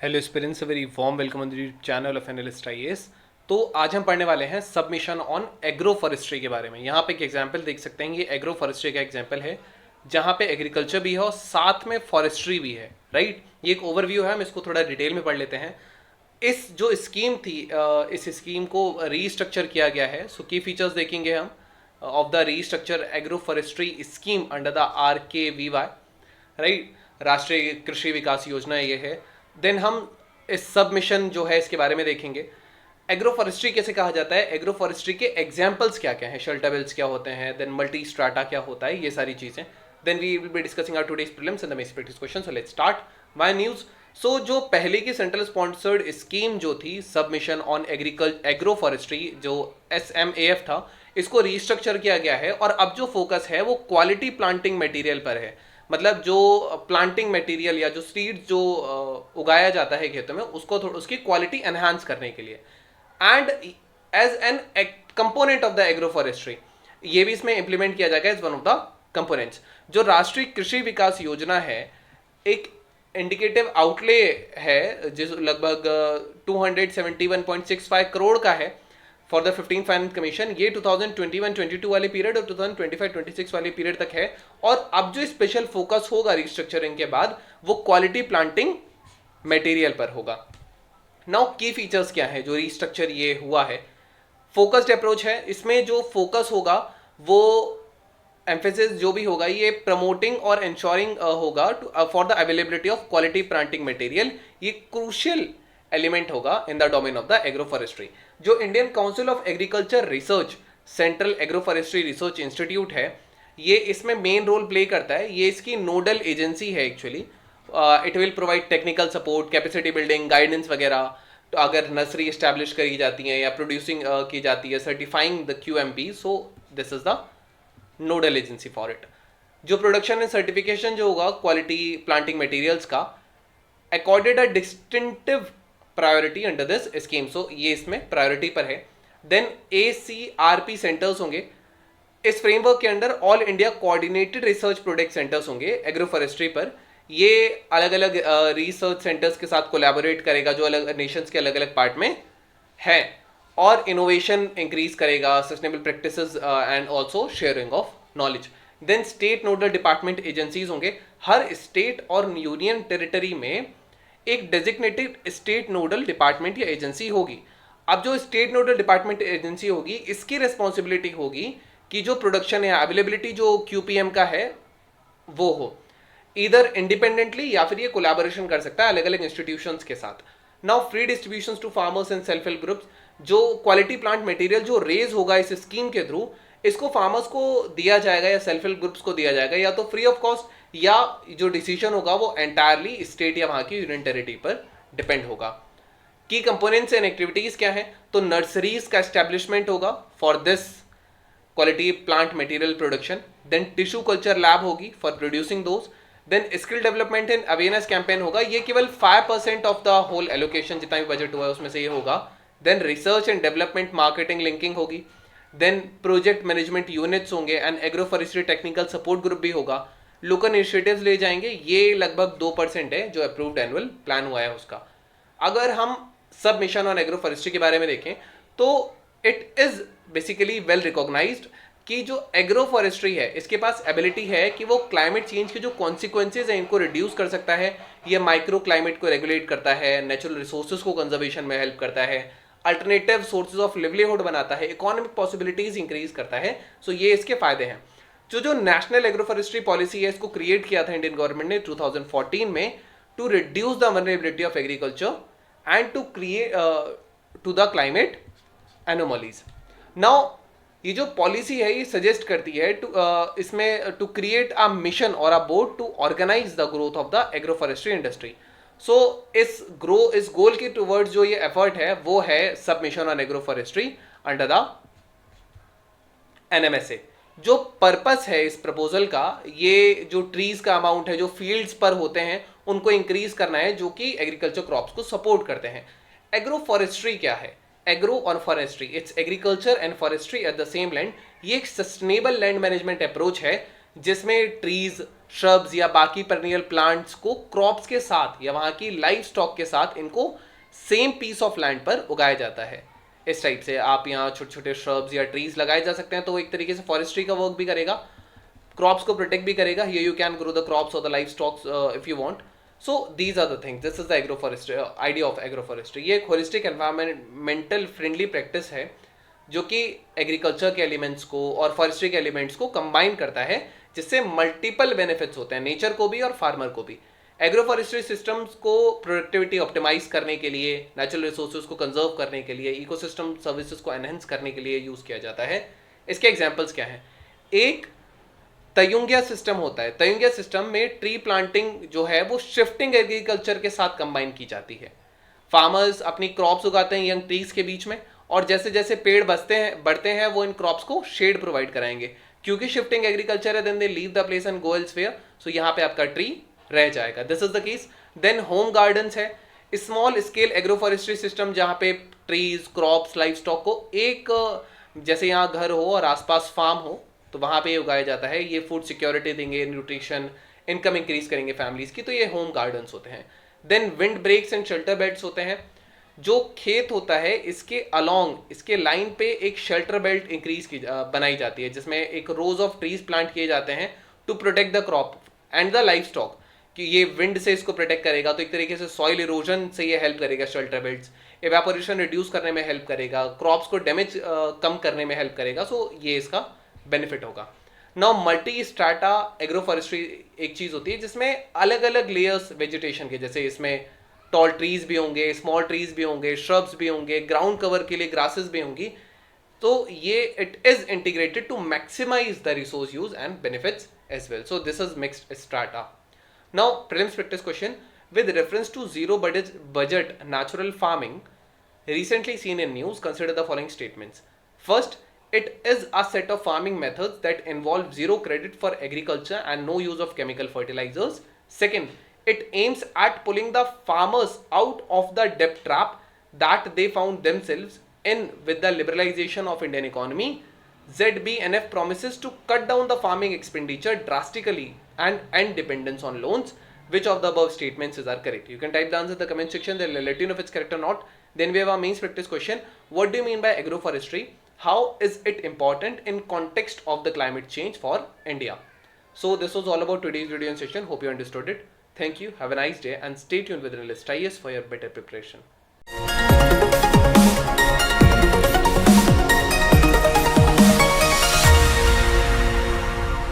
Hello aspirants, very warm welcome on the channel of analyst IAS. तो आज हम पढ़ने वाले हैं सबमिशन ऑन एग्रो फॉरेस्ट्री के बारे में। यहाँ पे एक एग्जांपल देख सकते हैं, ये एग्रो फॉरेस्ट्री का एग्जांपल है जहाँ पे एग्रीकल्चर भी है और साथ में फॉरेस्ट्री भी है, राइट। ये एक ओवरव्यू है, हम इसको थोड़ा डिटेल में पढ़ लेते हैं। इस जो स्कीम थी, इस स्कीम को रीस्ट्रक्चर किया गया है। सो की फीचर्स देखेंगे हम of the restructure agro forestry scheme under the RKVY, right, राष्ट्रीय कृषि विकास योजना ये है। देन हम इस सबमिशन जो है इसके बारे में देखेंगे। एग्रो फॉरेस्ट्री कैसे कहा जाता है, एग्रो फॉरेस्ट्री के एग्जाम्पल्स क्या क्या हैं, शेल्टरवेल्स क्या होते हैं, देन मल्टी स्ट्राटा क्या होता है, ये सारी चीजें। Then we will be discussing our today's prelims and the mains practice question. So let's start my news. So जो पहले की सेंट्रल स्पॉन्सर्ड स्कीम जो थी सबमिशन ऑन एग्रो फॉरेस्ट्री, जो SMAF था, इसको रीस्ट्रक्चर किया गया है और अब जो फोकस है वो क्वालिटी प्लांटिंग मटेरियल पर है। मतलब जो प्लांटिंग मटेरियल या जो सीड जो उगाया जाता है खेतों में, उसको उसकी क्वालिटी एनहांस करने के लिए, and as an component of the agro forestry, ये भी इसमें इंप्लीमेंट किया जाएगा as one of the components. जो राष्ट्रीय कृषि विकास योजना है, एक इंडिकेटिव आउटले है जो लगभग 271.65 करोड़ का है फॉर द 15 फाइनेंस कमीशन। ये 2021-22 वाले पीरियड और 2025-26 वाले पीरियड तक है। और अब जो स्पेशल फोकस होगा रिस्ट्रक्चरिंग के बाद, वो क्वालिटी प्लांटिंग मटेरियल पर होगा। नाउ की फीचर्स क्या है जो रिस्ट्रक्चर ये हुआ है, फोकस्ड अप्रोच है। इसमें जो फोकस होगा वो एम्फेसिस जो भी होगा ये प्रमोटिंग और इंश्योरिंग होगा for the availability of quality planting material. ये क्रूशियल एलिमेंट होगा in the domain of the agro forestry. जो Indian council of agriculture research, central agro forestry research institute है, ये इसमें मेन रोल प्ले करता है। ये इसकी नोडल एजेंसी है actually. It will provide technical support, capacity building, guidance वगैरह। तो अगर नर्सरी इस्टेब्लिश करी जाती है या प्रोड्यूसिंग की जाती है, certifying the QMP, so this is the nodal agency for it. जो प्रोडक्शन एंड सर्टिफिकेशन जो होगा क्वालिटी प्लांटिंग मटेरियल्स का, accorded a distinctive priority under this scheme. So ये इसमें प्रायोरिटी पर है। देन ACRP सेंटर्स होंगे इस फ्रेमवर्क के under. All India coordinated research product centres होंगे एग्रो फॉरेस्ट्री पर। ये अलग अलग रिसर्च सेंटर्स के साथ कोलैबोरेट करेगा जो अलग नेशंस के अलग अलग पार्ट में है, और इनोवेशन इंक्रीज करेगा, sustainable practices and also sharing of knowledge. Then state nodal department agencies होंगे। हर स्टेट और यूनियन टेरिटरी में एक डेजिग्नेटेड स्टेट नोडल डिपार्टमेंट या एजेंसी होगी। अब जो स्टेट नोडल डिपार्टमेंट एजेंसी होगी, इसकी रिस्पॉन्सिबिलिटी होगी कि जो प्रोडक्शन है, अवेलेबिलिटी जो QPM का है वो हो, इधर इंडिपेंडेंटली या फिर ये कोलैबोरेशन कर सकता है अलग अलग इंस्टीट्यूशंस के साथ। Now free distributions to farmers and self help groups. जो क्वालिटी प्लांट मटेरियल जो रेज होगा इस स्कीम के थ्रू, इसको फार्मर्स को दिया जाएगा या सेल्फ हेल्प ग्रुप्स को दिया जाएगा, या तो फ्री ऑफ कॉस्ट, या जो डिसीजन होगा वो एंटायरली स्टेट या वहां की यूनियन टेरिटरी पर डिपेंड होगा। की कंपोनेंट्स एंड एक्टिविटीज क्या है, तो नर्सरीज का एस्टेब्लिशमेंट होगा for this quality plant material production. Then tissue culture lab होगी for producing those. Then skill development and awareness campaign होगा। ये केवल 5% ऑफ द होल एलोकेशन, जितना भी बजट हुआ है उसमें से ये होगा। Then research and development marketing linking होगी। देन प्रोजेक्ट मैनेजमेंट यूनिट्स होंगे and agro forestry technical support group भी होगा। लोकल इनिशिएटिव्स ले जाएंगे। ये लगभग 2% है जो अप्रूव्ड एनुअल प्लान हुआ है उसका। अगर हम सब मिशन ऑन एग्रो फॉरेस्ट्री के बारे में देखें तो it is basically well recognised कि जो एग्रो फॉरेस्ट्री है, इसके पास एबिलिटी है कि वो क्लाइमेट चेंज के जो कॉन्सिक्वेंसेज हैं इनको रिड्यूस कर सकता है। ये माइक्रो क्लाइमेट को रेगुलेट करता है, नेचुरल रिसोर्सेज को कंजर्वेशन में हेल्प करता है, अल्टरनेटिव सोर्सेज ऑफ लिवलीहुड बनाता है, इकोनॉमिक पॉसिबिलिटीज इंक्रीज करता है। सो ये इसके फायदे हैं। जो नेशनल एग्रो फॉरेस्ट्री पॉलिसी है, इसको क्रिएट किया था इंडियन गवर्नमेंट ने 2014 में, to reduce the vulnerability of agriculture and to create to the climate anomalies. Now ये जो पॉलिसी है ये सजेस्ट करती है इसमें टू क्रिएट अ मिशन और a board to organize the growth of the agro forestry industry. So इस goal के टुवर्ड्स जो ये एफर्ट है वो है सब mission on agro forestry under the NMSA। जो पर्पस है इस प्रपोजल का, ये जो ट्रीज का अमाउंट है जो फील्ड्स पर होते हैं उनको इंक्रीज करना है, जो कि एग्रीकल्चर क्रॉप्स को सपोर्ट करते हैं। एग्रो फॉरेस्ट्री क्या है, एग्रो और forestry, it's agriculture and forestry at the same land. ये एक सस्टेनेबल लैंड मैनेजमेंट अप्रोच है जिसमें ट्रीज, श्रब्स या बाकी पेरिनियल प्लांट्स को क्रॉप्स के साथ या वहां की लाइफ स्टॉक के साथ इनको सेम पीस ऑफ लैंड पर उगाया जाता है। इस टाइप से आप यहाँ छोटे छोटे श्रब्स या ट्रीज लगाए जा सकते हैं, तो वो एक तरीके से फॉरेस्ट्री का वर्क भी करेगा, क्रॉप्स को प्रोटेक्ट भी करेगा। Here you can grow the crops और the life stocks if you want. So these are the things, this is the agroforestry, idea of agroforestry. ये एक होलिस्टिक एनवायरमेंटल फ्रेंडली प्रैक्टिस है जो कि एग्रीकल्चर के एलिमेंट्स को और फॉरेस्ट्री के एलिमेंट्स को कंबाइन करता है, जिससे मल्टीपल बेनिफिट्स होते हैं नेचर को भी और फार्मर को भी। एग्रोफॉरेस्ट्री सिस्टम्स को प्रोडक्टिविटी ऑप्टिमाइज करने के लिए, नेचुरल रिसोर्सेज को कंजर्व करने के लिए, इकोसिस्टम सर्विसेज को एनहेंस करने के लिए यूज किया जाता है। इसके एग्जांपल्स क्या हैं? एक तयुंगिया सिस्टम होता है। तयुंगिया सिस्टम में ट्री प्लांटिंग जो है वो शिफ्टिंग एग्रीकल्चर के साथ कंबाइन की जाती है। फार्मर्स अपनी क्रॉप्स उगाते हैं यंग ट्रीज के बीच में, और जैसे जैसे पेड़ बढ़ते हैं वो इन क्रॉप्स को शेड प्रोवाइड कराएंगे। क्योंकि शिफ्टिंग एग्रीकल्चर है, then they leave the place and go elsewhere, so यहाँ पे आपका ट्री रह जाएगा। This is the case. Then home gardens है, स्मॉल स्केल एग्रोफॉरेस्ट्री सिस्टम जहाँ पे ट्रीज, क्रॉप्स, लाइफ स्टॉक को एक, जैसे यहाँ घर हो और आसपास फार्म हो तो वहाँ पे उगाया जाता है। ये फूड सिक्योरिटी देंगे, न्यूट्रिशन, इनकम इंक्रीज करेंगे फैमिलीज की, तो ये होम गार्डन्स होते हैं। Then wind breaks and shelter belts होते हैं। जो खेत होता है इसके अलोंग, इसके लाइन पे एक शेल्टर बेल्ट इंक्रीज की बनाई जाती है, जिसमें एक रोज ऑफ ट्रीज प्लांट किए जाते हैं to protect the crop and the life stock, कि ये विंड से इसको प्रोटेक्ट करेगा। तो एक तरीके से सॉइल इरोजन से ये हेल्प करेगा। शेल्टर बेल्ट्स इवेपोरेशन रिड्यूस करने में हेल्प करेगा, क्रॉप्स को डैमेज कम करने में हेल्प करेगा। सो ये इसका बेनिफिट होगा। नाउ मल्टी स्ट्राटा एग्रोफॉरेस्ट्री एक चीज होती है जिसमें अलग अलग लेयर्स वेजिटेशन के, जैसे इसमें टॉल ट्रीज भी होंगे, स्मॉल ट्रीज भी होंगे, श्रब्स भी होंगे, ग्राउंड कवर के लिए ग्रासेस भी होंगी। तो ये it is integrated to maximise the resource use and benefits as well. So this is mixed strata. Now prelims practice question with reference to zero budget natural farming recently seen in news, consider the following statements. First, it is a set of farming methods that involve zero credit for agriculture and no use of chemical fertilizers. Second, it aims at pulling the farmers out of the debt trap that they found themselves in with the liberalization of Indian economy. ZBNF promises to cut down the farming expenditure drastically and end dependence on loans. Which of the above statements are correct? You can type the answer in the comment section. They'll let you know if it's correct or not. Then we have our mains practice question. What do you mean by agroforestry? How is it important in context of the climate change for India? So this was all about today's video and session. Hope you understood it. Thank you. Have a nice day and stay tuned with Analyst IAS for your better preparation.